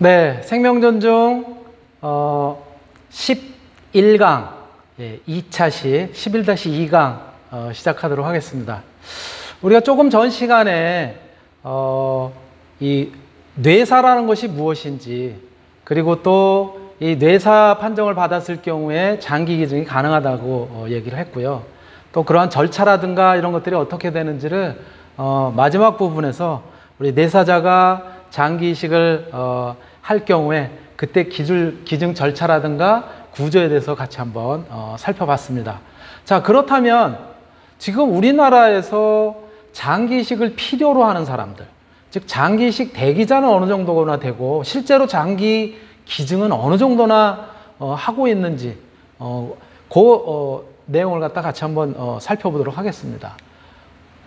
네, 생명존중 11강 2차시 11-2강 시작하도록 하겠습니다. 우리가 조금 전 시간에 이 뇌사라는 것이 무엇인지, 그리고 또 이 뇌사 판정을 받았을 경우에 장기 기증이 가능하다고 얘기를 했고요. 또 그러한 절차라든가 이런 것들이 어떻게 되는지를 마지막 부분에서 우리 뇌사자가 장기 이식을 할 경우에 그때 기증 절차라든가 구조에 대해서 같이 한번 살펴봤습니다. 자, 그렇다면 지금 우리나라에서 장기 이식을 필요로 하는 사람들, 즉 장기 이식 대기자는 어느 정도나 되고 실제로 장기 기증은 어느 정도나 하고 있는지 내용을 갖다 같이 한번 살펴보도록 하겠습니다.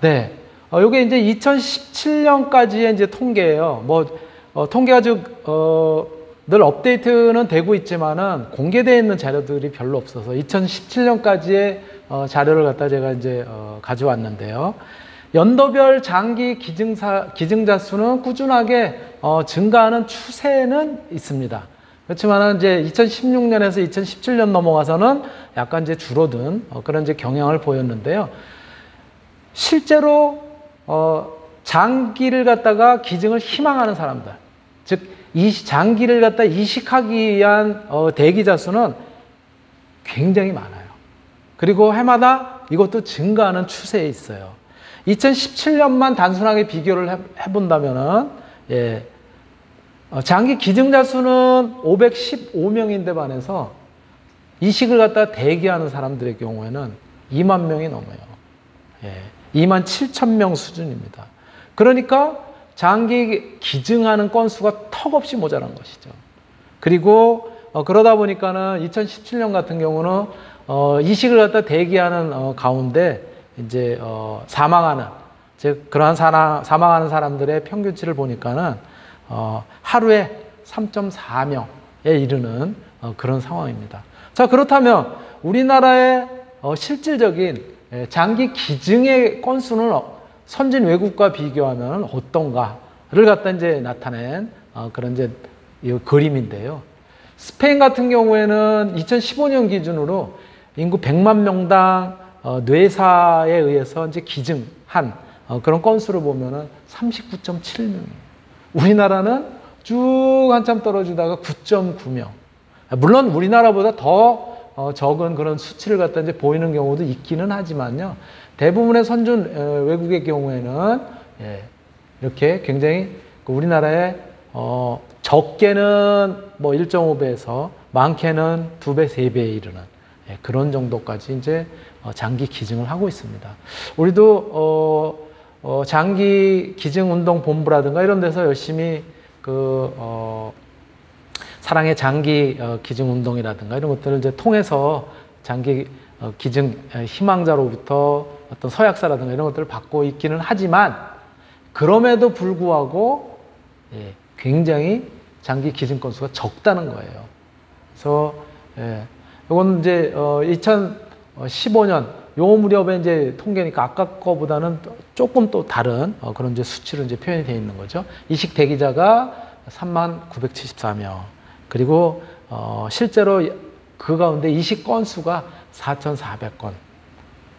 네, 이게 이제 2017년까지의 이제 통계예요. 통계가 늘 업데이트는 되고 있지만은 공개되어 있는 자료들이 별로 없어서 2017년까지의 자료를 갖다 제가 이제 가져왔는데요. 연도별 장기 기증자 수는 꾸준하게 증가하는 추세는 있습니다. 그렇지만 이제 2016년에서 2017년 넘어가서는 약간 이제 줄어든 그런 이제 경향을 보였는데요. 실제로 장기를 갖다가 기증을 희망하는 사람들, 즉 장기를 갖다 이식하기 위한 대기자 수는 굉장히 많아요. 그리고 해마다 이것도 증가하는 추세에 있어요. 2017년만 단순하게 비교를 해본다면은, 장기 기증자 수는 515명인데 반해서 이식을 갖다 대기하는 사람들의 경우에는 2만 명이 넘어요. 2만 7천 명 수준입니다. 그러니까 장기 기증하는 건수가 턱없이 모자란 것이죠. 그리고 그러다 보니까는 2017년 같은 경우는 이식을 갖다 대기하는 가운데 이제 사망하는, 즉 그러한 사망하는 사람들의 평균치를 보니까는 하루에 3.4명에 이르는 그런 상황입니다. 자, 그렇다면 우리나라의 실질적인 장기 기증의 건수는 선진 외국과 비교하면 어떤가를 갖다 이제 나타낸 그런 이제 이 그림인데요. 스페인 같은 경우에는 2015년 기준으로 인구 100만 명당 뇌사에 의해서 이제 기증한 그런 건수를 보면은 39.7명이에요. 우리나라는 쭉 한참 떨어지다가 9.9명. 물론 우리나라보다 더 적은 그런 수치를 갖다 이제 보이는 경우도 있기는 하지만요. 대부분의 선진 외국의 경우에는 이렇게 굉장히 우리나라의 적게는 뭐 1.5배에서 많게는 2배, 3배에 이르는 그런 정도까지 이제 장기 기증을 하고 있습니다. 우리도 장기 기증 운동 본부라든가 이런 데서 열심히 사랑의 장기 기증 운동이라든가 이런 것들을 이제 통해서 장기 기증 희망자로부터 어떤 서약서라든가 이런 것들을 받고 있기는 하지만, 그럼에도 불구하고 굉장히 장기 기증 건수가 적다는 거예요. 그래서 이건 이제 2015년 요 무렵에 이제 통계니까 아까 거보다는 조금 또 다른 그런 이제 수치로 이제 표현이 되어 있는 거죠. 이식 대기자가 3974명. 그리고 실제로 그 가운데 이식 건수가 4400건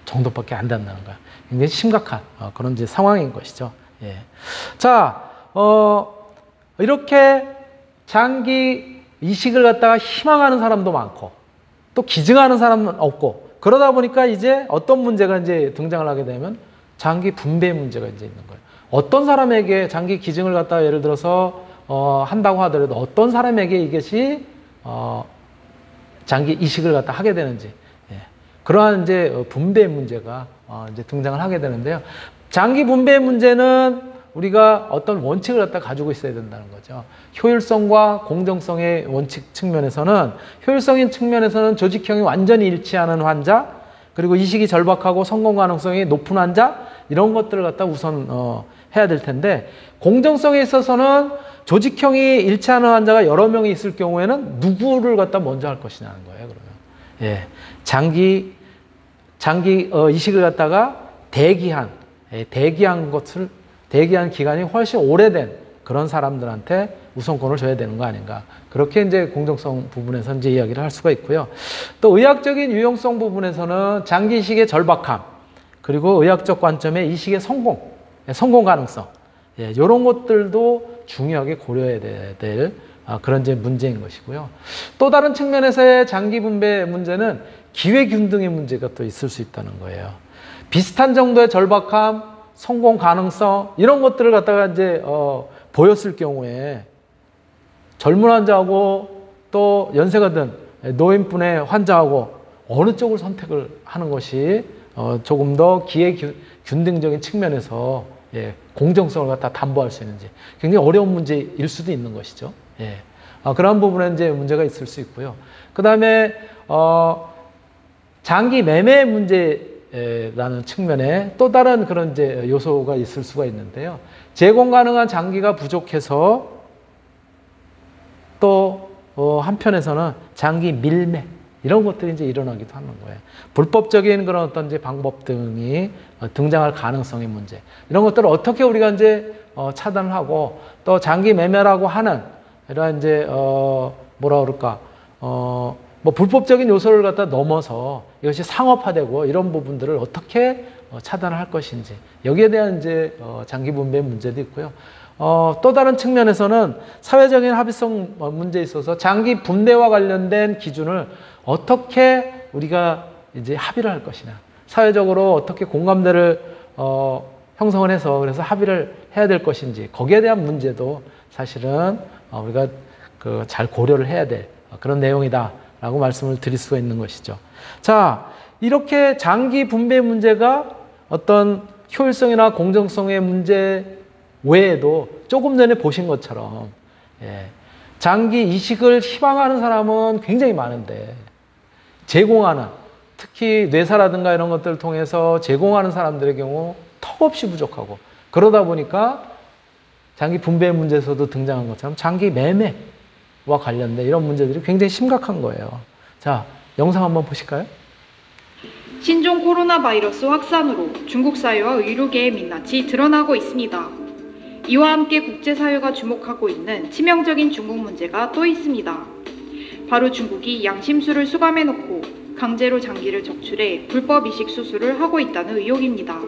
정도밖에 안 된다는 거야. 굉장히 심각한 그런 이제 상황인 것이죠. 자, 이렇게 장기 이식을 갖다가 희망하는 사람도 많고 또 기증하는 사람은 없고, 그러다 보니까 이제 어떤 문제가 이제 등장을 하게 되면 장기 분배 문제가 이제 있는 거예요. 어떤 사람에게 장기 기증을 갖다가 예를 들어서 한다고 하더라도 어떤 사람에게 이것이 장기 이식을 갖다 하게 되는지, 그러한 이제 분배 문제가 이제 등장을 하게 되는데요. 장기 분배 문제는 우리가 어떤 원칙을 갖다 가지고 있어야 된다는 거죠. 효율성과 공정성의 원칙 측면에서는, 효율성인 측면에서는 조직형이 완전히 일치하는 환자, 그리고 이식이 절박하고 성공 가능성이 높은 환자, 이런 것들을 갖다 우선 해야 될 텐데, 공정성에 있어서는 조직형이 일치하는 환자가 여러 명이 있을 경우에는 누구를 갖다 먼저 할 것이냐는 거예요. 그러면 장기 이식을 갖다가 대기한 기간이 훨씬 오래된 그런 사람들한테 우선권을 줘야 되는 거 아닌가. 그렇게 이제 공정성 부분에서 이제 이야기를 할 수가 있고요. 또 의학적인 유용성 부분에서는 장기 이식의 절박함, 그리고 의학적 관점의 이식의 성공 가능성, 이런 것들도 중요하게 고려해야 될 그런 이제 문제인 것이고요. 또 다른 측면에서의 장기 분배 문제는 기회균등의 문제가 또 있을 수 있다는 거예요. 비슷한 정도의 절박함, 성공 가능성 이런 것들을 갖다가 이제 보였을 경우에 젊은 환자하고 또 연세가 든 노인분의 환자하고 어느 쪽을 선택을 하는 것이 조금 더 기회균등적인 측면에서 공정성을 갖다 담보할 수 있는지 굉장히 어려운 문제일 수도 있는 것이죠. 그런 부분에 이제 문제가 있을 수 있고요. 그 다음에 장기 매매 문제라는 측면에 또 다른 그런 이제 요소가 있을 수가 있는데요. 제공 가능한 장기가 부족해서 또 한편에서는 장기 밀매 이런 것들이 이제 일어나기도 하는 거예요. 불법적인 그런 어떤 이제 방법 등이 등장할 가능성의 문제 이런 것들을 어떻게 우리가 이제 차단을 하고 또 장기 매매라고 하는 이런 이제 뭐라 그럴까 뭐 불법적인 요소를 갖다 넘어서 이것이 상업화되고 이런 부분들을 어떻게 차단을 할 것인지 여기에 대한 이제 장기 분배 문제도 있고요. 또 다른 측면에서는 사회적인 합의성 문제에 있어서 장기 분배와 관련된 기준을 어떻게 우리가 이제 합의를 할 것이냐, 사회적으로 어떻게 공감대를 형성을 해서 그래서 합의를 해야 될 것인지 거기에 대한 문제도 사실은 우리가 잘 고려를 해야 될 그런 내용이다라고 말씀을 드릴 수가 있는 것이죠. 자, 이렇게 장기 분배 문제가 어떤 효율성이나 공정성의 문제 외에도 조금 전에 보신 것처럼 장기 이식을 희망하는 사람은 굉장히 많은데 제공하는 특히 뇌사라든가 이런 것들을 통해서 제공하는 사람들의 경우 턱없이 부족하고 그러다 보니까 장기 분배 문제에서도 등장한 것처럼 장기 매매와 관련된 이런 문제들이 굉장히 심각한 거예요. 자, 영상 한번 보실까요? 신종 코로나 바이러스 확산으로 중국 사회와 의료계의 민낯이 드러나고 있습니다. 이와 함께 국제사회가 주목하고 있는 치명적인 중국 문제가 또 있습니다. 바로 중국이 양심수를 수감해놓고 강제로 장기를 적출해 불법 이식 수술을 하고 있다는 의혹입니다.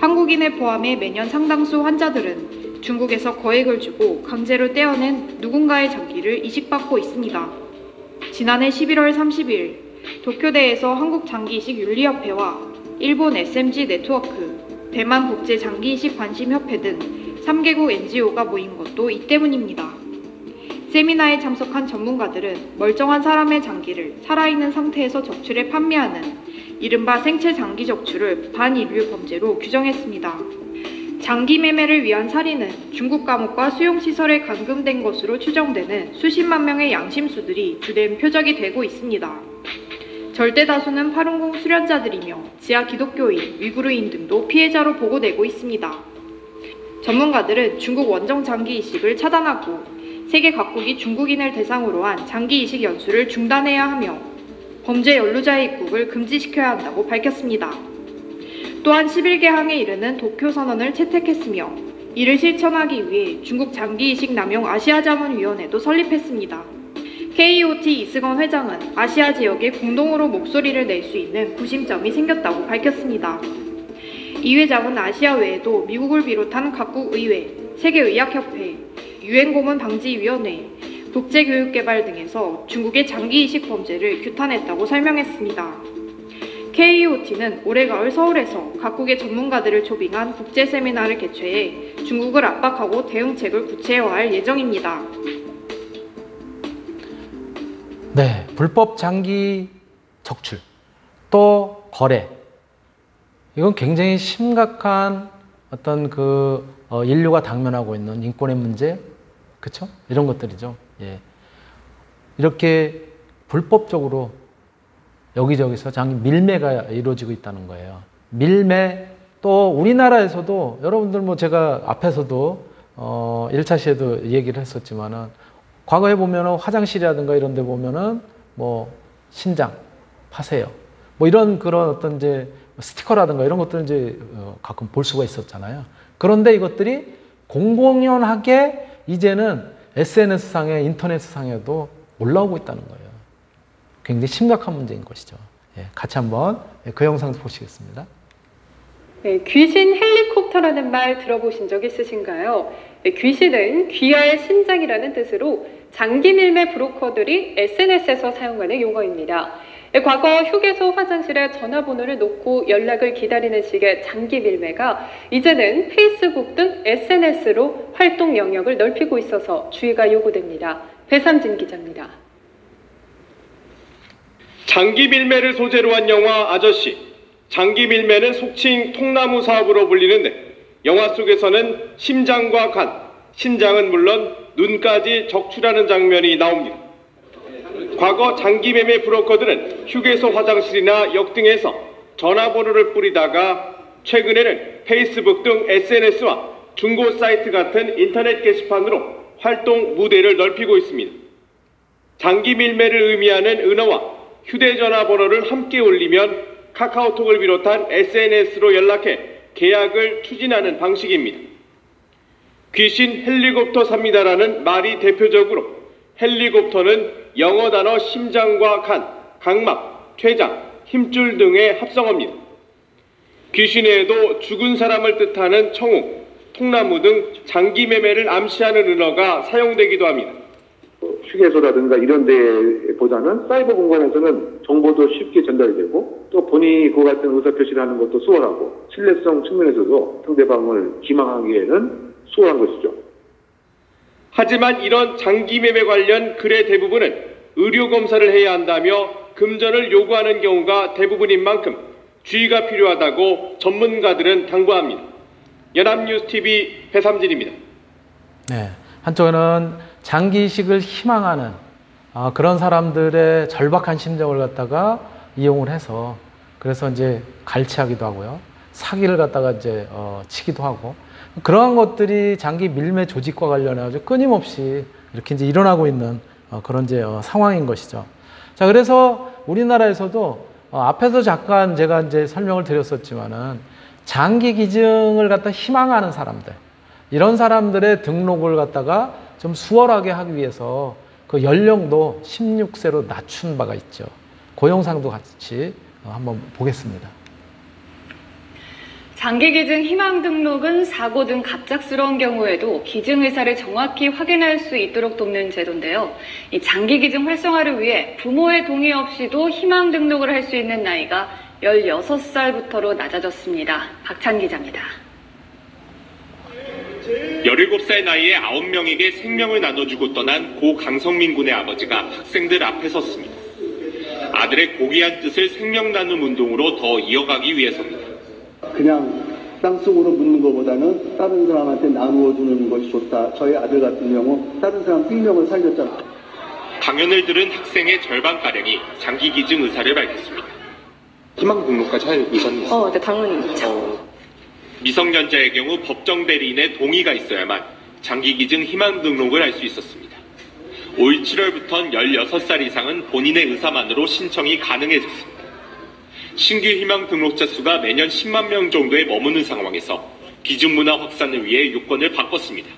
한국인을 포함해 매년 상당수 환자들은 중국에서 거액을 주고 강제로 떼어낸 누군가의 장기를 이식받고 있습니다. 지난해 11월 30일 도쿄대에서 한국장기이식윤리협회와 일본 SMG 네트워크, 대만 국제장기이식관심협회 등 3개국 NGO가 모인 것도 이 때문입니다. 세미나에 참석한 전문가들은 멀쩡한 사람의 장기를 살아있는 상태에서 적출해 판매하는 이른바 생체 장기 적출을 반인류 범죄로 규정했습니다. 장기 매매를 위한 살인은 중국 감옥과 수용시설에 감금된 것으로 추정되는 수십만 명의 양심수들이 주된 표적이 되고 있습니다. 절대 다수는 파룬궁 수련자들이며 지하 기독교인, 위구르인 등도 피해자로 보고되고 있습니다. 전문가들은 중국 원정 장기 이식을 차단하고 세계 각국이 중국인을 대상으로 한 장기 이식 연수를 중단해야 하며 범죄 연루자의 입국을 금지시켜야 한다고 밝혔습니다. 또한 11개 항에 이르는 도쿄 선언을 채택했으며 이를 실천하기 위해 중국 장기 이식 남용 아시아자문위원회도 설립했습니다. KEOT 이승원 회장은 아시아 지역에 공동으로 목소리를 낼 수 있는 구심점이 생겼다고 밝혔습니다. 이 회장은 아시아 외에도 미국을 비롯한 각국 의회, 세계의학협회, 유엔고문방지위원회, 국제교육개발 등에서 중국의 장기 이식 범죄를 규탄했다고 설명했습니다. KEOT는 올해 가을 서울에서 각국의 전문가들을 초빙한 국제 세미나를 개최해 중국을 압박하고 대응책을 구체화할 예정입니다. 네, 불법 장기 적출, 또 거래. 이건 굉장히 심각한 어떤 인류가 당면하고 있는 인권의 문제, 그쵸? 이런 것들이죠. 이렇게 불법적으로 여기저기서 장기 밀매가 이루어지고 있다는 거예요. 밀매, 또 우리나라에서도 여러분들 뭐 제가 앞에서도 1차 시에도 얘기를 했었지만은 과거에 보면은 화장실이라든가 이런 데 보면은 뭐 신장 파세요. 뭐 이런 그런 어떤 이제 스티커라든가 이런 것들은 이제 가끔 볼 수가 있었잖아요. 그런데 이것들이 공공연하게 이제는 SNS상에 인터넷상에도 올라오고 있다는 거예요. 굉장히 심각한 문제인 것이죠. 예, 같이 한번 그 영상 보시겠습니다. 네, 귀신 헬리콥터라는 말 들어보신 적 있으신가요? 네, 귀신은 귀할 심장이라는 뜻으로 장기 밀매 브로커들이 SNS에서 사용하는 용어입니다. 네, 과거 휴게소 화장실에 전화번호를 놓고 연락을 기다리는 식의 장기 밀매가 이제는 페이스북 등 SNS로 활동 영역을 넓히고 있어서 주의가 요구됩니다. 배삼진 기자입니다. 장기 밀매를 소재로 한 영화 아저씨. 장기 밀매는 속칭 통나무 사업으로 불리는데 영화 속에서는 심장과 간, 신장은 물론 눈까지 적출하는 장면이 나옵니다. 과거 장기 매매 브로커들은 휴게소 화장실이나 역 등에서 전화번호를 뿌리다가 최근에는 페이스북 등 SNS와 중고 사이트 같은 인터넷 게시판으로 활동 무대를 넓히고 있습니다. 장기 밀매를 의미하는 은어와 휴대전화 번호를 함께 올리면 카카오톡을 비롯한 SNS로 연락해 계약을 추진하는 방식입니다. 귀신 헬리콥터 삽니다라는 말이 대표적으로 헬리콥터는 영어 단어 심장과 간, 각막, 췌장, 힘줄 등의 합성어입니다. 귀신에도 죽은 사람을 뜻하는 청웅, 통나무 등 장기 매매를 암시하는 은어가 사용되기도 합니다. 휴게소라든가 이런 데보다는 사이버 공간에서는 정보도 쉽게 전달이 되고 또 본인이 그와 같은 의사표시를 하는 것도 수월하고 신뢰성 측면에서도 상대방을 기망하기에는 수월한 것이죠. 하지만 이런 장기 매매 관련 글의 대부분은 의료 검사를 해야 한다며 금전을 요구하는 경우가 대부분인 만큼 주의가 필요하다고 전문가들은 당부합니다. 연합뉴스TV 배삼진입니다. 네, 한쪽에는 장기 이식을 희망하는 그런 사람들의 절박한 심정을 갖다가 이용을 해서 그래서 이제 갈취하기도 하고요. 사기를 갖다가 이제 치기도 하고 그러한 것들이 장기 밀매 조직과 관련해서 끊임없이 이렇게 이제 일어나고 있는 그런 이제 상황인 것이죠. 자, 그래서 우리나라에서도 앞에서 잠깐 제가 이제 설명을 드렸었지만은 장기 기증을 갖다 희망하는 사람들, 이런 사람들의 등록을 갖다가 좀 수월하게 하기 위해서 그 연령도 16세로 낮춘 바가 있죠. 그 영상도 같이 한번 보겠습니다. 장기 기증 희망 등록은 사고 등 갑작스러운 경우에도 기증 의사를 정확히 확인할 수 있도록 돕는 제도인데요. 이 장기 기증 활성화를 위해 부모의 동의 없이도 희망 등록을 할 수 있는 나이가 16살부터로 낮아졌습니다. 박찬 기자입니다. 17살 나이에 9명에게 생명을 나눠주고 떠난 고 강성민 군의 아버지가 학생들 앞에 섰습니다. 아들의 고귀한 뜻을 생명 나눔 운동으로 더 이어가기 위해서입니다. 그냥 땅속으로 묻는 것보다는 다른 사람한테 나누어 주는 것이 좋다. 저희 아들 같은 경우 다른 사람 생명을 살렸잖아. 강연을 들은 학생의 절반가량이 장기 기증 의사를 밝혔습니다. 희망 등록까지 할 의사는 있어요? 네, 당연히 있죠. 미성년자의 경우 법정 대리인의 동의가 있어야만 장기 기증 희망 등록을 할 수 있었습니다. 올 7월부터는 16살 이상은 본인의 의사만으로 신청이 가능해졌습니다. 신규 희망 등록자 수가 매년 10만 명 정도에 머무는 상황에서 기증 문화 확산을 위해 요건을 바꿨습니다.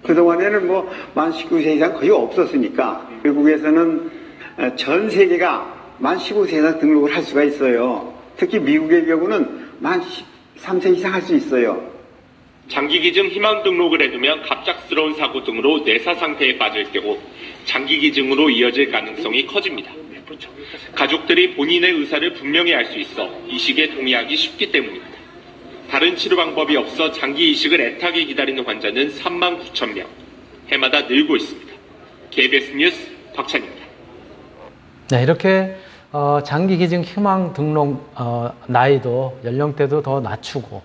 그동안에는 만 19세 이상 거의 없었으니까 외국에서는 전 세계가 만 15세 이상 등록을 할 수가 있어요. 특히 미국의 경우는 만 13세 이상 할 수 있어요. 장기 기증 희망 등록을 해두면 갑작스러운 사고 등으로 뇌사 상태에 빠질 경우 장기 기증으로 이어질 가능성이 커집니다. 가족들이 본인의 의사를 분명히 알 수 있어 이식에 동의하기 쉽기 때문입니다. 다른 치료 방법이 없어 장기 이식을 애타게 기다리는 환자는 3만 9천 명. 해마다 늘고 있습니다. KBS 뉴스 박찬입니다. 네, 이렇게 장기 기증 희망 등록 나이도 연령대도 더 낮추고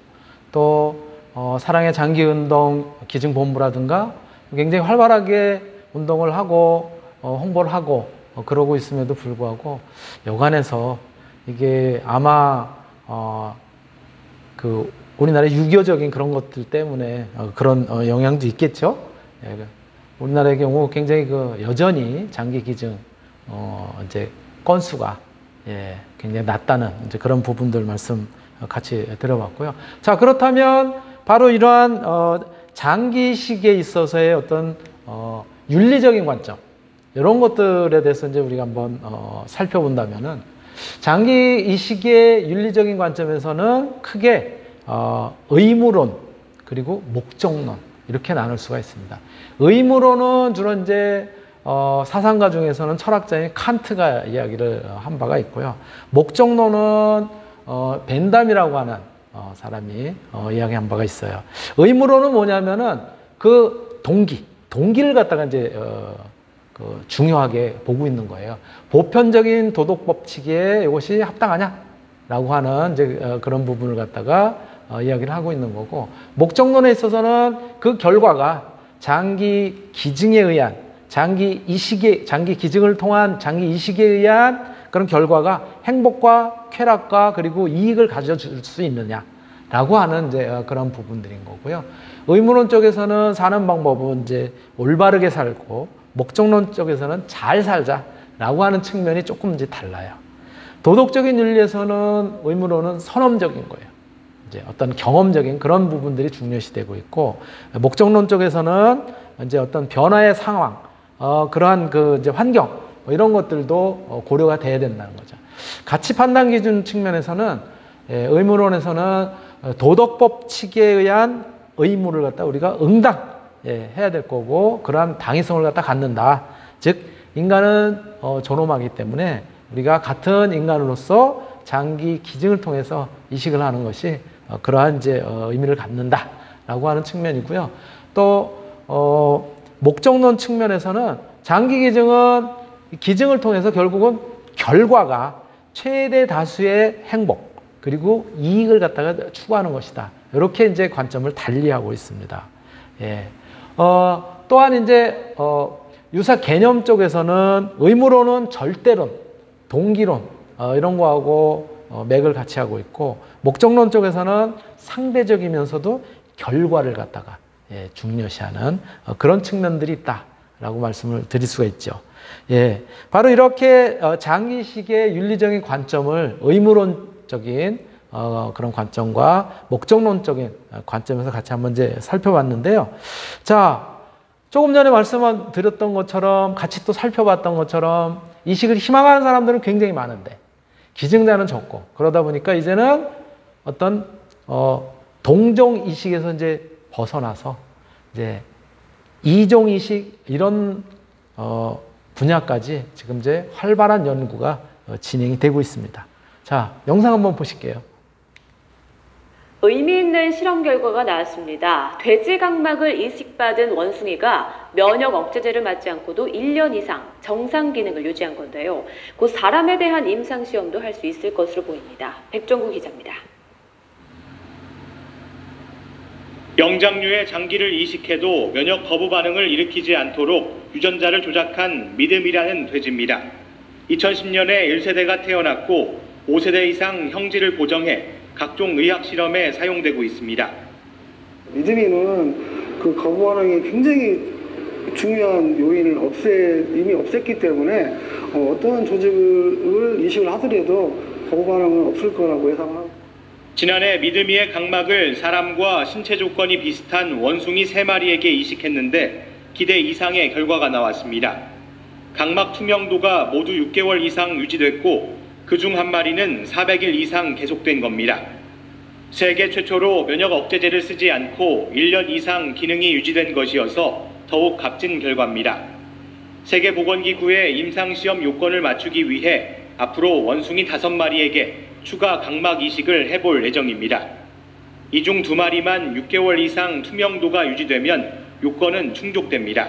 또 사랑의 장기 운동 기증 본부라든가 굉장히 활발하게 운동을 하고 홍보를 하고 그러고 있음에도 불구하고 여간해서 이게 아마 그 우리나라의 유교적인 그런 것들 때문에 그런 영향도 있겠죠. 예, 우리나라의 경우 굉장히 여전히 장기 기증 이제 건수가 굉장히 낮다는 이제 그런 부분들 말씀 같이 드려봤고요. 자, 그렇다면 바로 이러한 장기 이식에 있어서의 어떤 윤리적인 관점, 이런 것들에 대해서 이제 우리가 한번 살펴본다면은, 장기 이식의 윤리적인 관점에서는 크게 의무론 그리고 목적론, 이렇게 나눌 수가 있습니다. 의무론은 주로 이제 사상가 중에서는 철학자인 칸트가 이야기를 한 바가 있고요. 목적론은 벤담이라고 하는 사람이 이야기한 바가 있어요. 의무론은 뭐냐면은 그 동기를 갖다가 이제 중요하게 보고 있는 거예요. 보편적인 도덕 법칙에 이것이 합당하냐라고 하는 이제 그런 부분을 갖다가 이야기를 하고 있는 거고, 목적론에 있어서는 그 결과가 장기 기증에 의한, 장기 기증을 통한 장기 이식에 의한 그런 결과가 행복과 쾌락과 그리고 이익을 가져줄 수 있느냐라고 하는 이제 그런 부분들인 거고요. 의무론 쪽에서는 사는 방법은 이제 올바르게 살고, 목적론 쪽에서는 잘 살자라고 하는 측면이 조금 이제 달라요. 도덕적인 윤리에서는 의무론은 선험적인 거예요. 이제 어떤 경험적인 그런 부분들이 중요시되고 있고, 목적론 쪽에서는 이제 어떤 변화의 상황, 그러한 그 이제 환경, 이런 것들도 고려가 돼야 된다는 거죠. 가치 판단 기준 측면에서는 의무론에서는 도덕 법칙에 의한 의무를 갖다 우리가 해야 될 거고, 그러한 당위성을 갖다 갖는다. 즉 인간은 존엄하기 때문에 우리가 같은 인간으로서 장기 기증을 통해서 이식을 하는 것이 그러한 이제 의미를 갖는다라고 하는 측면이고요. 또 목적론 측면에서는 장기 기증을 통해서 결국은 결과가 최대 다수의 행복 그리고 이익을 갖다가 추구하는 것이다. 이렇게 이제 관점을 달리하고 있습니다. 예. 또한 이제 유사 개념 쪽에서는 의무론은 절대론, 동기론 이런 거하고 맥을 같이 하고 있고, 목적론 쪽에서는 상대적이면서도 결과를 갖다가 중요시하는 그런 측면들이 있다라고 말씀을 드릴 수가 있죠. 예, 바로 이렇게 장기식의 윤리적인 관점을 의무론적인 그런 관점과 목적론적인 관점에서 같이 한번 이제 살펴봤는데요. 자, 조금 전에 말씀드렸던 것처럼, 같이 또 살펴봤던 것처럼 이식을 희망하는 사람들은 굉장히 많은데 기증자는 적고, 그러다 보니까 이제는 어떤 동종 이식에서 이제 벗어나서 이제 이종 이식 이런 분야까지 지금 이제 활발한 연구가 진행이 되고 있습니다. 자, 영상 한번 보실게요. 의미 있는 실험 결과가 나왔습니다. 돼지 각막을 이식받은 원숭이가 면역 억제제를 맞지 않고도 1년 이상 정상 기능을 유지한 건데요. 곧 사람에 대한 임상 시험도 할 수 있을 것으로 보입니다. 백종구 기자입니다. 영장류의 장기를 이식해도 면역 거부 반응을 일으키지 않도록 유전자를 조작한 믿음이라는 돼지입니다. 2010년에 1세대가 태어났고 5세대 이상 형질을 보정해 각종 의학 실험에 사용되고 있습니다. 믿음이는 그 거부 반응이 굉장히 중요한 요인을 이미 없앴기 때문에 어떠한 조직을 이식을 하더라도 거부 반응은 없을 거라고 예상합니다. 지난해 믿음이의 각막을 사람과 신체 조건이 비슷한 원숭이 3마리에게 이식했는데 기대 이상의 결과가 나왔습니다. 각막 투명도가 모두 6개월 이상 유지됐고 그중 한 마리는 400일 이상 계속된 겁니다. 세계 최초로 면역 억제제를 쓰지 않고 1년 이상 기능이 유지된 것이어서 더욱 값진 결과입니다. 세계보건기구의 임상시험 요건을 맞추기 위해 앞으로 원숭이 5마리에게 추가 각막 이식을 해볼 예정입니다. 이 중 2마리만 6개월 이상 투명도가 유지되면 요건은 충족됩니다.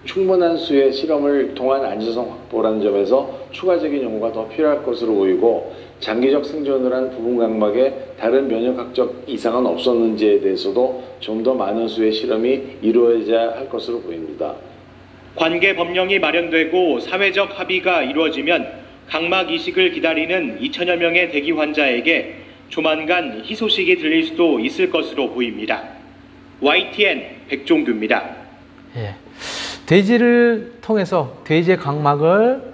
충분한 수의 실험을 통한 안전성 확보라는 점에서 추가적인 연구가 더 필요할 것으로 보이고, 장기적 생존을 한 부분 각막에 다른 면역학적 이상은 없었는지에 대해서도 좀 더 많은 수의 실험이 이루어져야 할 것으로 보입니다. 관계 법령이 마련되고 사회적 합의가 이루어지면 각막 이식을 기다리는 2천여 명의 대기 환자에게 조만간 희소식이 들릴 수도 있을 것으로 보입니다. YTN 백종규입니다. 예. 돼지를 통해서 돼지의 각막을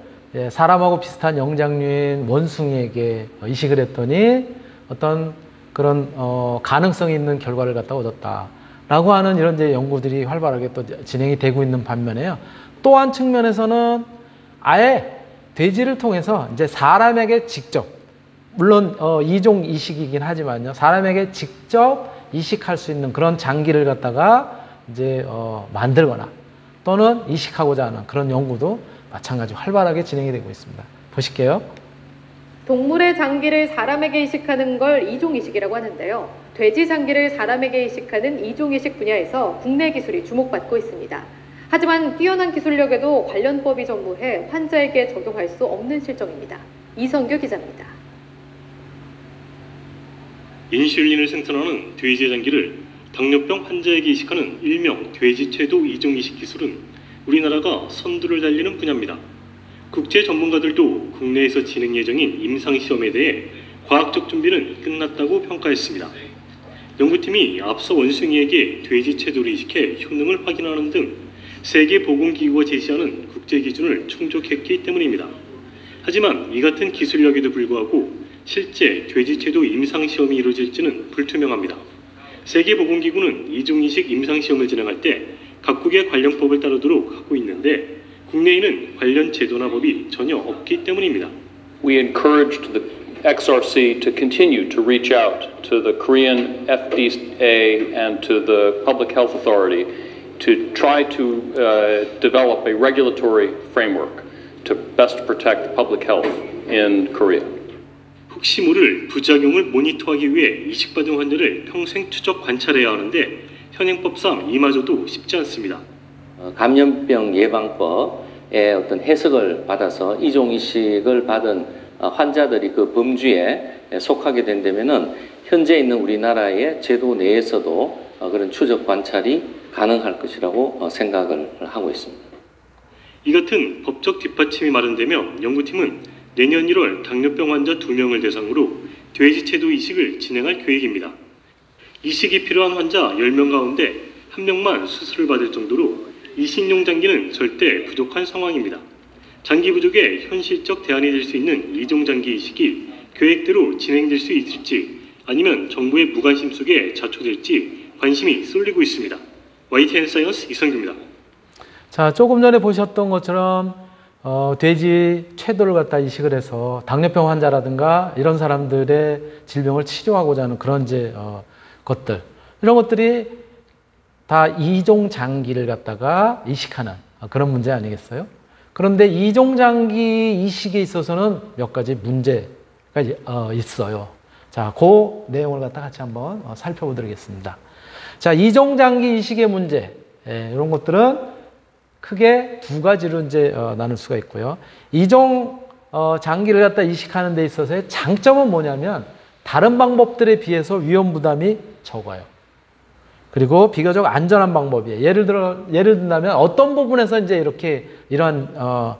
사람하고 비슷한 영장류인 원숭이에게 이식을 했더니 어떤 그런 가능성이 있는 결과를 갖다 얻었다. 라고 하는 이런 이제 연구들이 활발하게 또 진행이 되고 있는 반면에요. 또 한 측면에서는 아예 돼지를 통해서 이제 사람에게 직접, 물론 이종 이식이긴 하지만요, 사람에게 직접 이식할 수 있는 그런 장기를 갖다가 이제 만들거나 또는 이식하고자 하는 그런 연구도 마찬가지로 활발하게 진행이 되고 있습니다. 보실게요. 동물의 장기를 사람에게 이식하는 걸 이종 이식이라고 하는데요. 돼지 장기를 사람에게 이식하는 이종 이식 분야에서 국내 기술이 주목받고 있습니다. 하지만 뛰어난 기술력에도 관련법이 전무해 환자에게 적용할 수 없는 실정입니다. 이성규 기자입니다. 인슐린을 생산하는 돼지의 장기를 당뇨병 환자에게 이식하는 일명 돼지체도 이종 이식 기술은 우리나라가 선두를 달리는 분야입니다. 국제 전문가들도 국내에서 진행 예정인 임상시험에 대해 과학적 준비는 끝났다고 평가했습니다. 연구팀이 앞서 원숭이에게 돼지체도를 이식해 효능을 확인하는 등 세계보건기구가 제시하는 국제기준을 충족했기 때문입니다. 하지만 이 같은 기술력에도 불구하고 실제 돼지체도 임상시험이 이루어질지는 불투명합니다. 세계보건기구는 이종이식 임상시험을 진행할 때 각국의 관련법을 따르도록 하고 있는데 국내에는 관련 제도나 법이 전혀 없기 때문입니다. We encouraged the XRC to continue to reach out to the Korean FDA and to the Public Health Authority to try to develop a regulatory framework to best protect public health in Korea. 혹시 모를 부작용을 모니터하기 위해 이식받은 환자를 평생 추적 관찰해야 하는데 현행법상 이마저도 쉽지 않습니다. 감염병 예방법의 어떤 해석을 받아서 이종 이식을 받은 환자들이 그 범주에 속하게 된다면은 현재 있는 우리나라의 제도 내에서도 그런 추적 관찰이 가능할 것이라고 생각을 하고 있습니다. 이 같은 법적 뒷받침이 마련되면 연구팀은 내년 1월 당뇨병 환자 2명을 대상으로 돼지체도 이식을 진행할 계획입니다. 이식이 필요한 환자 10명 가운데 1명만 수술을 받을 정도로 이식용 장기는 절대 부족한 상황입니다. 장기 부족에 현실적 대안이 될 수 있는 이종 장기 이식이 계획대로 진행될 수 있을지 아니면 정부의 무관심 속에 자초될지 관심이 쏠리고 있습니다. YTN 사이언스 이성규입니다. 자, 조금 전에 보셨던 것처럼 돼지 체도를 갖다 이식을 해서 당뇨병 환자라든가 이런 사람들의 질병을 치료하고자 하는 그런 이제 것들, 이런 것들이 다 이종 장기를 갖다가 이식하는 그런 문제 아니겠어요? 그런데 이종 장기 이식에 있어서는 몇 가지 문제가 있어요. 자, 그 내용을 갖다 같이 한번 살펴보도록 자, 이종 장기 이식의 문제, 이런 것들은 크게 두 가지로 이제 나눌 수가 있고요. 이종 장기를 갖다 이식하는 데 있어서의 장점은 뭐냐면 다른 방법들에 비해서 위험 부담이 적어요. 그리고 비교적 안전한 방법이에요. 예를 든다면 어떤 부분에서 이제 이러한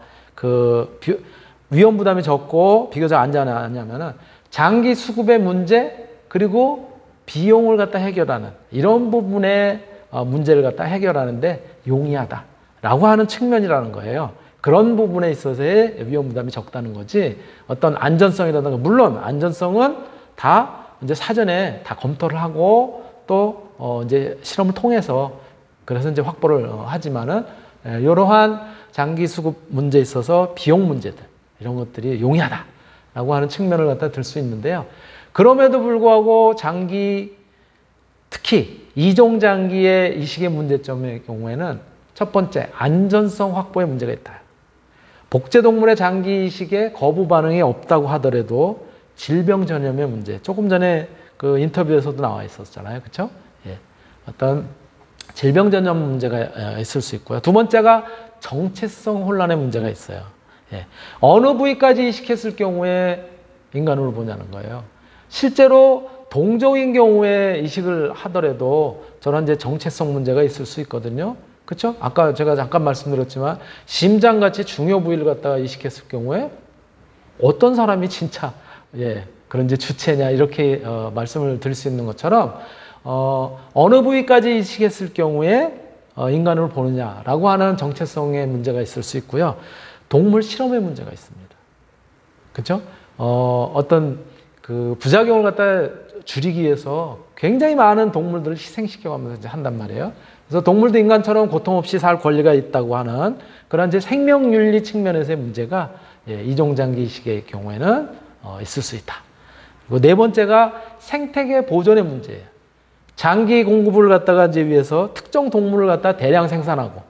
위험 부담이 적고 비교적 안전하냐면은 장기 수급의 문제, 그리고 비용을 갖다 해결하는 이런 부분의 문제를 갖다 해결하는데 용이하다라고 하는 측면이라는 거예요. 그런 부분에 있어서의 위험 부담이 적다는 거지, 어떤 안전성이라든가, 물론 안전성은 다 이제 사전에 다 검토를 하고 또 이제 실험을 통해서 그래서 이제 확보를 하지만은 이러한 장기 수급 문제에 있어서 비용 문제들, 이런 것들이 용이하다라고 하는 측면을 갖다 들 수 있는데요. 그럼에도 불구하고 특히 이종 장기의 이식의 문제점의 경우에는 첫 번째, 안전성 확보에 문제가 있다. 복제동물의 장기 이식에 거부 반응이 없다고 하더라도 질병 전염의 문제, 조금 전에 그 인터뷰에서도 나와 있었잖아요. 그렇죠? 예. 어떤 질병 전염 문제가 있을 수 있고요. 두 번째가 정체성 혼란의 문제가 있어요. 예. 어느 부위까지 이식했을 경우에 인간으로 보냐는 거예요. 실제로 동종인 경우에 이식을 하더라도 저런 이제 정체성 문제가 있을 수 있거든요. 그렇죠? 아까 제가 잠깐 말씀드렸지만 심장같이 중요 부위를 갖다가 이식했을 경우에 어떤 사람이 진짜 그런 이제 주체냐, 이렇게 말씀을 드릴 수 있는 것처럼 어느 부위까지 이식했을 경우에 인간으로 보느냐라고 하는 정체성의 문제가 있을 수 있고요. 동물 실험의 문제가 있습니다. 그렇죠? 어떤 그 부작용을 갖다 줄이기 위해서 굉장히 많은 동물들을 희생시켜가면서 이제 한단 말이에요. 그래서 동물도 인간처럼 고통 없이 살 권리가 있다고 하는 그런 이제 생명윤리 측면에서의 문제가 이종장기 이식의 경우에는 있을 수 있다. 그리고 네 번째가 생태계 보존의 문제예요. 장기 공급을 갖다가 이제 위해서 특정 동물을 갖다 대량 생산하고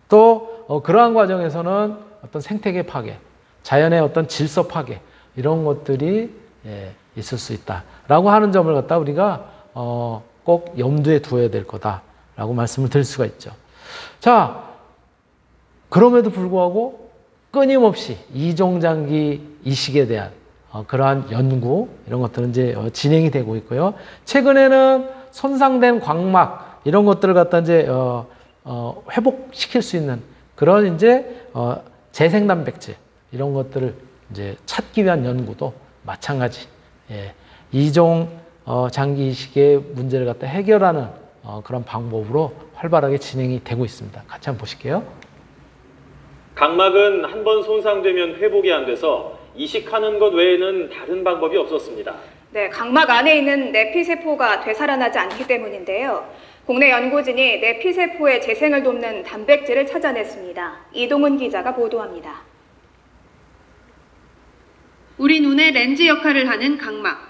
또 그러한 과정에서는 어떤 생태계 파괴, 자연의 어떤 질서 파괴 이런 것들이 있을 수 있다라고 하는 점을 갖다 우리가 꼭 염두에 두어야 될 거다라고 말씀을 드릴 수가 있죠. 자, 그럼에도 불구하고 끊임없이 이종장기 이식에 대한 그러한 연구 이런 것들은 이제 진행이 되고 있고요. 최근에는 손상된 광막 이런 것들을 갖다 이제 회복시킬 수 있는 그런 이제 재생 단백질 이런 것들을 이제 찾기 위한 연구도 마찬가지. 이종 장기 이식의 문제를 갖다 해결하는 그런 방법으로 활발하게 진행이 되고 있습니다. 같이 한번 보실게요. 각막은 한 번 손상되면 회복이 안 돼서 이식하는 것 외에는 다른 방법이 없었습니다. 네, 각막 안에 있는 내피세포가 되살아나지 않기 때문인데요. 국내 연구진이 내피세포의 재생을 돕는 단백질을 찾아냈습니다. 이동훈 기자가 보도합니다. 우리 눈의 렌즈 역할을 하는 각막.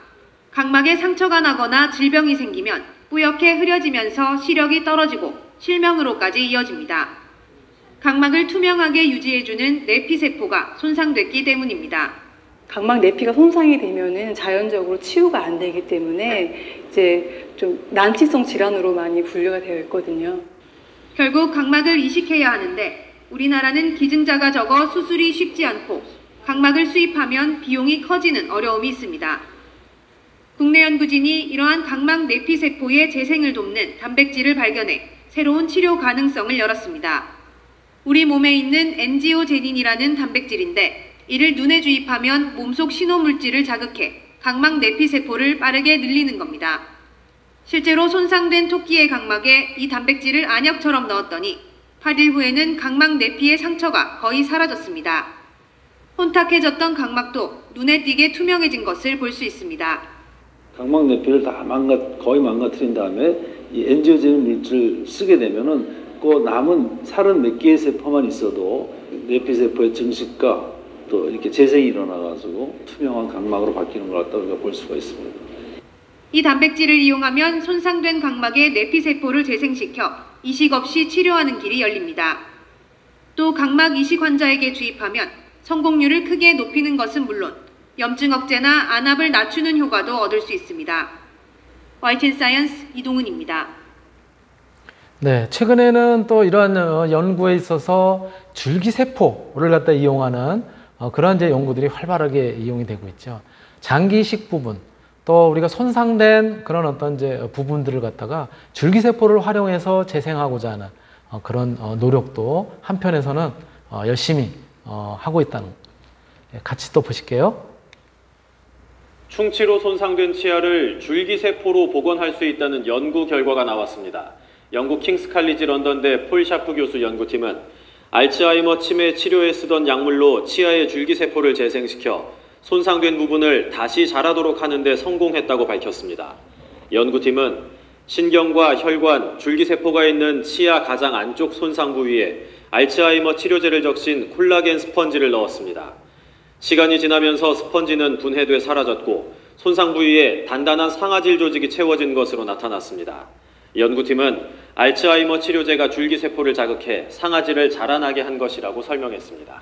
각막에 상처가 나거나 질병이 생기면 뿌옇게 흐려지면서 시력이 떨어지고 실명으로까지 이어집니다. 각막을 투명하게 유지해주는 내피세포가 손상됐기 때문입니다. 각막 내피가 손상이 되면은 자연적으로 치유가 안 되기 때문에 이제 좀 난치성 질환으로 많이 분류가 되어 있거든요. 결국 각막을 이식해야 하는데 우리나라는 기증자가 적어 수술이 쉽지 않고 각막을 수입하면 비용이 커지는 어려움이 있습니다. 국내 연구진이 이러한 각막 내피세포의 재생을 돕는 단백질을 발견해 새로운 치료 가능성을 열었습니다. 우리 몸에 있는 엔지오제닌이라는 단백질인데 이를 눈에 주입하면 몸속 신호물질을 자극해 각막 내피세포를 빠르게 늘리는 겁니다. 실제로 손상된 토끼의 각막에 이 단백질을 안약처럼 넣었더니 8일 후에는 각막 내피의 상처가 거의 사라졌습니다. 혼탁해졌던 각막도 눈에 띄게 투명해진 것을 볼 수 있습니다. 각막 내피를 다 거의 망가뜨린 다음에 이 엔지오제닌 물질을 쓰게 되면은 그 남은 살은 몇 개의 세포만 있어도 내피세포의 증식과 또 이렇게 재생이 일어나가지고 투명한 각막으로 바뀌는 걸 갖다 우리가 볼 수가 있습니다. 이 단백질을 이용하면 손상된 각막의 내피세포를 재생시켜 이식 없이 치료하는 길이 열립니다. 또 각막 이식 환자에게 주입하면 성공률을 크게 높이는 것은 물론 염증 억제나 안압을 낮추는 효과도 얻을 수 있습니다. YTN 사이언스 이동훈입니다. 네, 최근에는 또 이러한 연구에 있어서 줄기세포를 갖다 이용하는 그런 이제 연구들이 활발하게 이용이 되고 있죠. 장기이식 부분, 또 우리가 손상된 그런 어떤 이제 부분들을 갖다가 줄기세포를 활용해서 재생하고자 하는 그런 노력도 한편에서는 열심히 하고 있다는 거. 같이 또 보실게요. 충치로 손상된 치아를 줄기세포로 복원할 수 있다는 연구 결과가 나왔습니다. 영국 킹스 칼리지 런던대 폴 샤프 교수 연구팀은 알츠하이머 치매 치료에 쓰던 약물로 치아의 줄기세포를 재생시켜 손상된 부분을 다시 자라도록 하는 데 성공했다고 밝혔습니다. 연구팀은 신경과 혈관, 줄기세포가 있는 치아 가장 안쪽 손상 부위에 알츠하이머 치료제를 적신 콜라겐 스펀지를 넣었습니다. 시간이 지나면서 스펀지는 분해돼 사라졌고 손상 부위에 단단한 상아질 조직이 채워진 것으로 나타났습니다. 연구팀은 알츠하이머 치료제가 줄기세포를 자극해 상아질을 자라나게 한 것이라고 설명했습니다.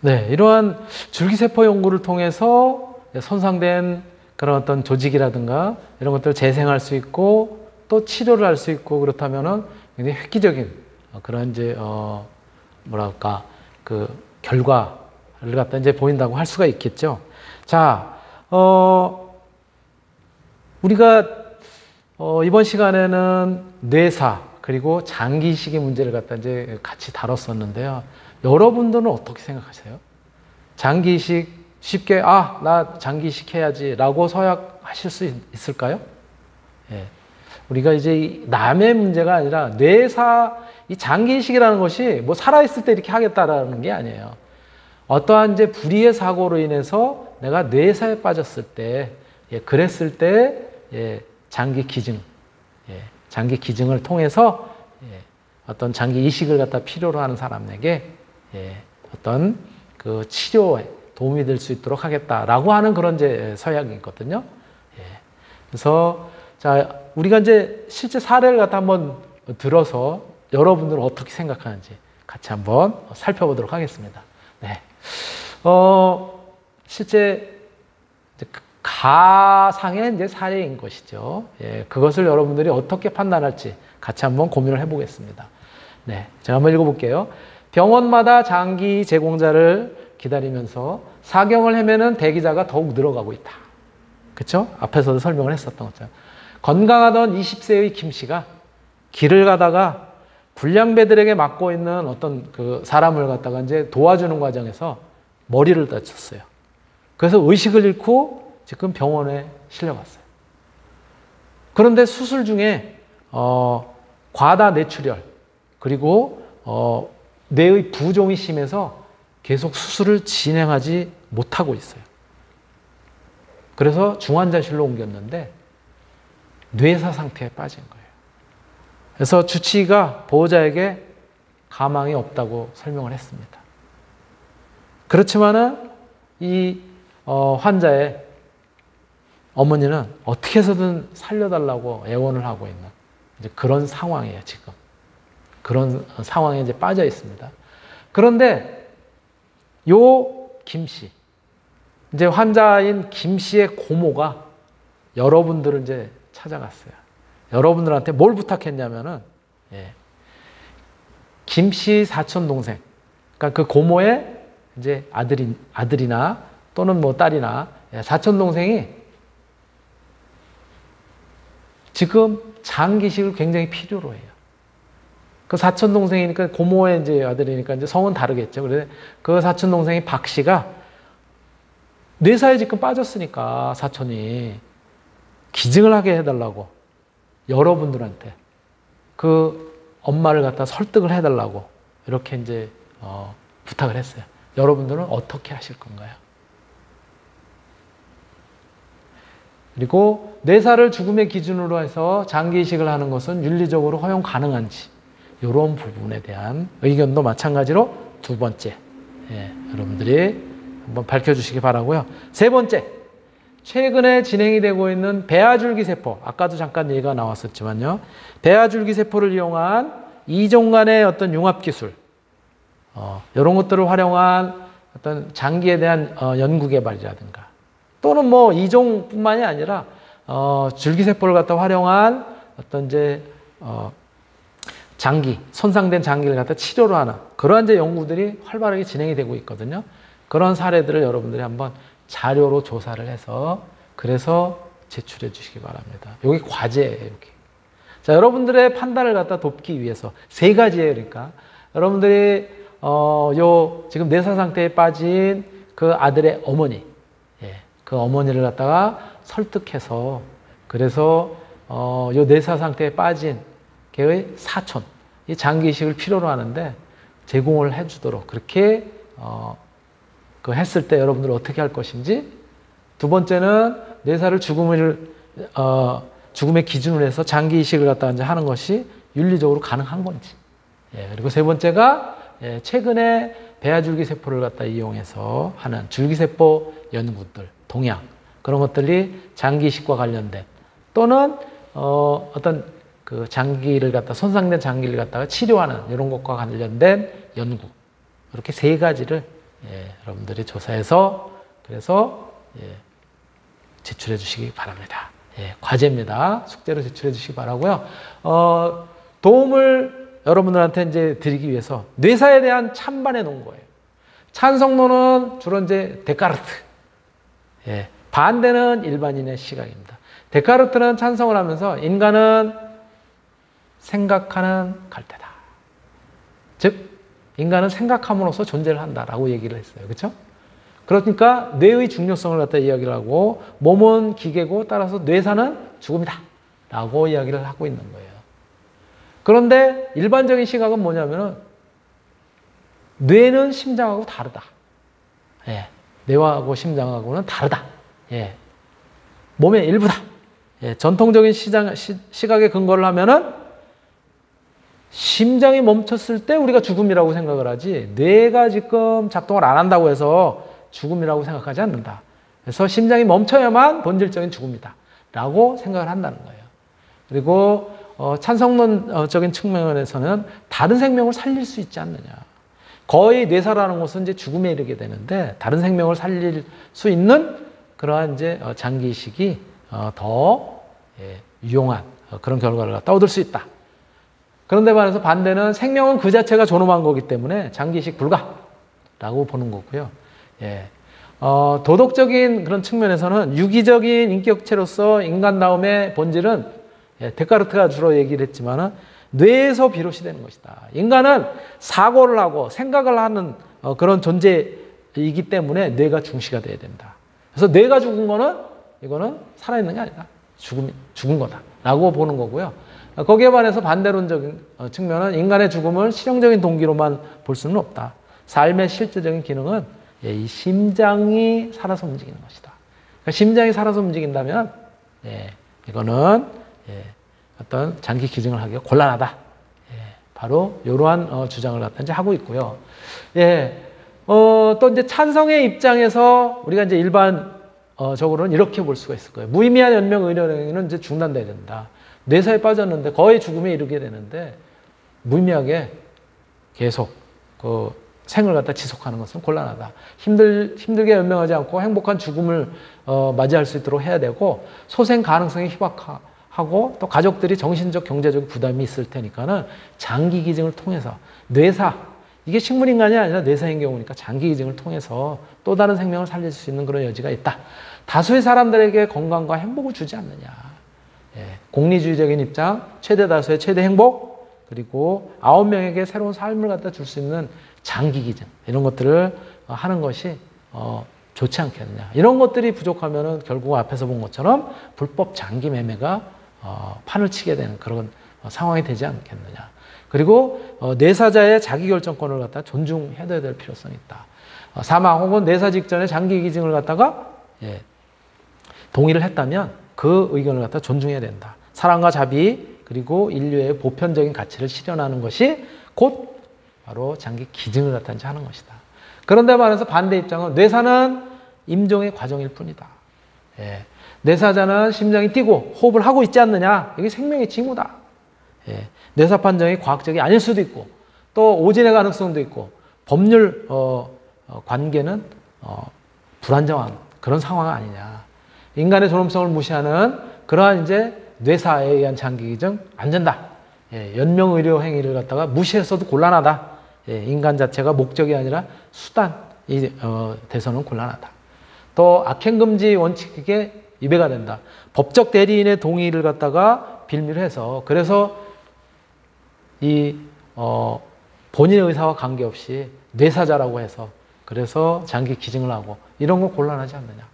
네, 이러한 줄기세포 연구를 통해서 손상된 그런 어떤 조직이라든가 이런 것들을 재생할 수 있고 또 치료를 할 수 있고 그렇다면은 굉장히 획기적인 그런 이제 뭐랄까 그 결과를 갖다 이제 보인다고 할 수가 있겠죠. 자, 우리가 이번 시간에는 뇌사 그리고 장기 이식의 문제를 갖다 이제 같이 다뤘었는데요. 여러분들은 어떻게 생각하세요? 장기 이식 쉽게 나 장기 이식 해야지라고 서약하실 수 있을까요? 예. 우리가 이제 남의 문제가 아니라 뇌사 이 장기 이식이라는 것이 뭐 살아있을 때 이렇게 하겠다라는 게 아니에요. 어떠한 이제 불의의 사고로 인해서 내가 뇌사에 빠졌을 때 그랬을 때 장기 기증, 장기 기증을 통해서 어떤 장기 이식을 갖다 필요로 하는 사람에게 어떤 그 치료에 도움이 될 수 있도록 하겠다라고 하는 그런 이제 서약이 있거든요. 그래서 자, 우리가 이제 실제 사례를 갖다 한번 들어서 여러분들은 어떻게 생각하는지 같이 한번 살펴보도록 하겠습니다. 네. 실제 가상의 이제 사례인 것이죠. 그것을 여러분들이 어떻게 판단할지 같이 한번 고민을 해보겠습니다. 네. 제가 한번 읽어볼게요. 병원마다 장기 제공자를 기다리면서 사경을 헤매는 대기자가 더욱 늘어가고 있다. 그렇죠? 앞에서도 설명을 했었던 것처럼. 건강하던 20세의 김 씨가 길을 가다가 불량배들에게 맡고 있는 어떤 그 사람을 갖다가 이제 도와주는 과정에서 머리를 다쳤어요. 그래서 의식을 잃고 지금 병원에 실려갔어요. 그런데 수술 중에 과다 뇌출혈 그리고 뇌의 부종이 심해서 계속 수술을 진행하지 못하고 있어요. 그래서 중환자실로 옮겼는데 뇌사 상태에 빠진 거예요. 그래서 주치의가 보호자에게 가망이 없다고 설명을 했습니다. 그렇지만은 이 환자의 어머니는 어떻게 해서든 살려달라고 애원을 하고 있는 이제 그런 상황이에요, 지금. 그런 상황에 이제 빠져 있습니다. 그런데 요 김 씨, 이제 환자인 김 씨의 고모가 여러분들을 이제 찾아갔어요. 여러분들한테 뭘 부탁했냐면은, 김 씨 사촌 동생, 그러니까 그 고모의 이제 아들이나 또는 뭐 딸이나 사촌 동생이 지금 장기식을 굉장히 필요로 해요. 그 사촌 동생이니까 고모의 이제 아들이니까 이제 성은 다르겠죠. 그래서 그 사촌 동생이 박 씨가 뇌사에 지금 빠졌으니까 사촌이 기증을 하게 해달라고 여러분들한테 그 엄마를 갖다 설득을 해달라고 이렇게 이제 부탁을 했어요. 여러분들은 어떻게 하실 건가요? 그리고 뇌사를 죽음의 기준으로 해서 장기 이식을 하는 것은 윤리적으로 허용 가능한지 이런 부분에 대한 의견도 마찬가지로 두 번째 여러분들이 한번 밝혀주시기 바라고요. 세 번째, 최근에 진행이 되고 있는 배아줄기세포, 아까도 잠깐 얘기가 나왔었지만요. 배아줄기세포를 이용한 이종 간의 어떤 융합기술, 이런 것들을 활용한 어떤 장기에 대한 연구 개발이라든가 또는 뭐 이종뿐만이 아니라 줄기세포를 갖다 활용한 어떤 이제 장기, 손상된 장기를 갖다 치료로 하는 그러한 이제 연구들이 활발하게 진행이 되고 있거든요. 그런 사례들을 여러분들이 한번 자료로 조사를 해서 그래서 제출해 주시기 바랍니다. 여기 과제예요, 여기. 자, 여러분들의 판단을 갖다 돕기 위해서 세 가지예요, 그러니까. 여러분들이 지금 뇌사 상태에 빠진 그 아들의 어머니, 그 어머니를 갖다가 설득해서 그래서 요 뇌사 상태에 빠진 걔의 사촌, 이 장기 이식을 필요로 하는데 제공을 해주도록 그렇게 그 했을 때 여러분들 어떻게 할 것인지. 두 번째는 뇌사를 죽음의 기준으로 해서 장기 이식을 갖다 이제 하는 것이 윤리적으로 가능한 건지. 그리고 세 번째가 최근에 배아줄기 세포를 갖다 이용해서 하는 줄기세포 연구들, 동향 그런 것들이 장기 이식과 관련된 또는 어떤 그 장기를 갖다 손상된 장기를 갖다가 치료하는 이런 것과 관련된 연구, 이렇게 세 가지를 여러분들이 조사해서 그래서 제출해 주시기 바랍니다. 과제입니다. 숙제로 제출해 주시기 바라고요. 도움을 여러분들한테 이제 드리기 위해서 뇌사에 대한 찬반해 놓은 거예요. 찬성론은 주로 이제 데카르트, 반대는 일반인의 시각입니다. 데카르트는 찬성을 하면서 인간은 생각하는 갈대다. 즉 인간은 생각함으로써 존재를 한다라고 얘기를 했어요. 그렇죠? 그러니까 뇌의 중요성을 갖다 이야기를 하고 몸은 기계고 따라서 뇌사는 죽음이다 라고 이야기를 하고 있는 거예요. 그런데 일반적인 시각은 뭐냐면은 뇌는 심장하고 다르다. 뇌하고 심장하고는 다르다. 몸의 일부다. 예, 전통적인 시각에 근거를 하면은 심장이 멈췄을 때 우리가 죽음이라고 생각을 하지 뇌가 지금 작동을 안 한다고 해서 죽음이라고 생각하지 않는다. 그래서 심장이 멈춰야만 본질적인 죽음이다 라고 생각을 한다는 거예요. 그리고 찬성론적인 측면에서는 다른 생명을 살릴 수 있지 않느냐. 거의 뇌사라는 것은 이제 죽음에 이르게 되는데 다른 생명을 살릴 수 있는 그러한 이제 장기이식이 더 유용한 그런 결과를 갖다 얻을 수 있다. 그런데 반해서 반대는 생명은 그 자체가 존엄한 거기 때문에 장기이식 불가라고 보는 거고요. 예. 도덕적인 그런 측면에서는 유기적인 인격체로서 인간다움의 본질은 데카르트가 주로 얘기를 했지만은 뇌에서 비롯이 되는 것이다. 인간은 사고를 하고 생각을 하는 그런 존재이기 때문에 뇌가 중시가 돼야 된다. 그래서 뇌가 죽은 거는 이거는 살아있는 게 아니다. 죽은 거다라고 보는 거고요. 거기에 반해서 반대론적인 측면은 인간의 죽음을 실용적인 동기로만 볼 수는 없다. 삶의 실제적인 기능은 이 심장이 살아서 움직이는 것이다. 그러니까 심장이 살아서 움직인다면 이거는 어떤 장기 기증을 하기가 곤란하다. 바로 이러한 주장을 갖다 이제 하고 있고요. 또 이제 찬성의 입장에서 우리가 이제 일반적으로는 이렇게 볼 수가 있을 거예요. 무의미한 연명 의료행위는 이제 중단돼야 된다. 뇌사에 빠졌는데 거의 죽음에 이르게 되는데 무의미하게 계속 그 생을 갖다 지속하는 것은 곤란하다. 힘들게 연명하지 않고 행복한 죽음을 맞이할 수 있도록 해야 되고 소생 가능성이 희박하고 또 가족들이 정신적 경제적 부담이 있을 테니까는 장기 기증을 통해서 뇌사 이게 식물인간이 아니라 뇌사인 경우니까 장기 기증을 통해서 또 다른 생명을 살릴 수 있는 그런 여지가 있다. 다수의 사람들에게 건강과 행복을 주지 않느냐. 공리주의적인 입장, 최대 다수의 최대 행복, 그리고 9명에게 새로운 삶을 갖다 줄 수 있는 장기 기증 이런 것들을 하는 것이 좋지 않겠느냐. 이런 것들이 부족하면은 결국 앞에서 본 것처럼 불법 장기 매매가 판을 치게 되는 그런 상황이 되지 않겠느냐. 그리고 뇌사자의 자기결정권을 갖다 존중해야 될 필요성이 있다. 사망 혹은 뇌사 직전에 장기 기증을 갖다가 동의를 했다면 그 의견을 갖다 존중해야 된다. 사랑과 자비 그리고 인류의 보편적인 가치를 실현하는 것이 곧 바로 장기 기증을 갖다 이제 하는 것이다. 그런데 말해서 반대 입장은 뇌사는 임종의 과정일 뿐이다. 뇌사자는 심장이 뛰고 호흡을 하고 있지 않느냐. 이게 생명의 징후다. 뇌사 판정이 과학적이 아닐 수도 있고 또 오진의 가능성도 있고 법률 관계는 불안정한 그런 상황 아니냐. 인간의 존엄성을 무시하는 그러한 이제 뇌사에 의한 장기 기증 안 된다. 연명 의료 행위를 갖다가 무시했어도 곤란하다. 인간 자체가 목적이 아니라 수단이 돼서는 곤란하다. 또 악행 금지 원칙에 위배가 된다. 법적 대리인의 동의를 갖다가 빌미로 해서 그래서 이 본인의 의사와 관계없이 뇌사자라고 해서 그래서 장기 기증을 하고 이런 건 곤란하지 않느냐.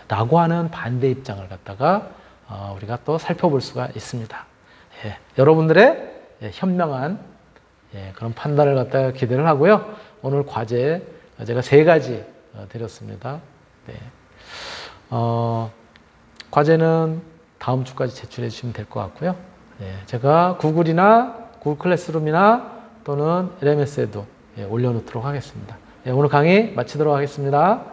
라고 하는 반대 입장을 갖다가 우리가 또 살펴볼 수가 있습니다. 여러분들의 현명한 그런 판단을 갖다가 기대를 하고요. 오늘 과제 제가 3가지 드렸습니다. 과제는 다음 주까지 제출해 주시면 될 것 같고요. 제가 구글이나 구글 클래스룸이나 또는 LMS에도 올려놓도록 하겠습니다. 오늘 강의 마치도록 하겠습니다.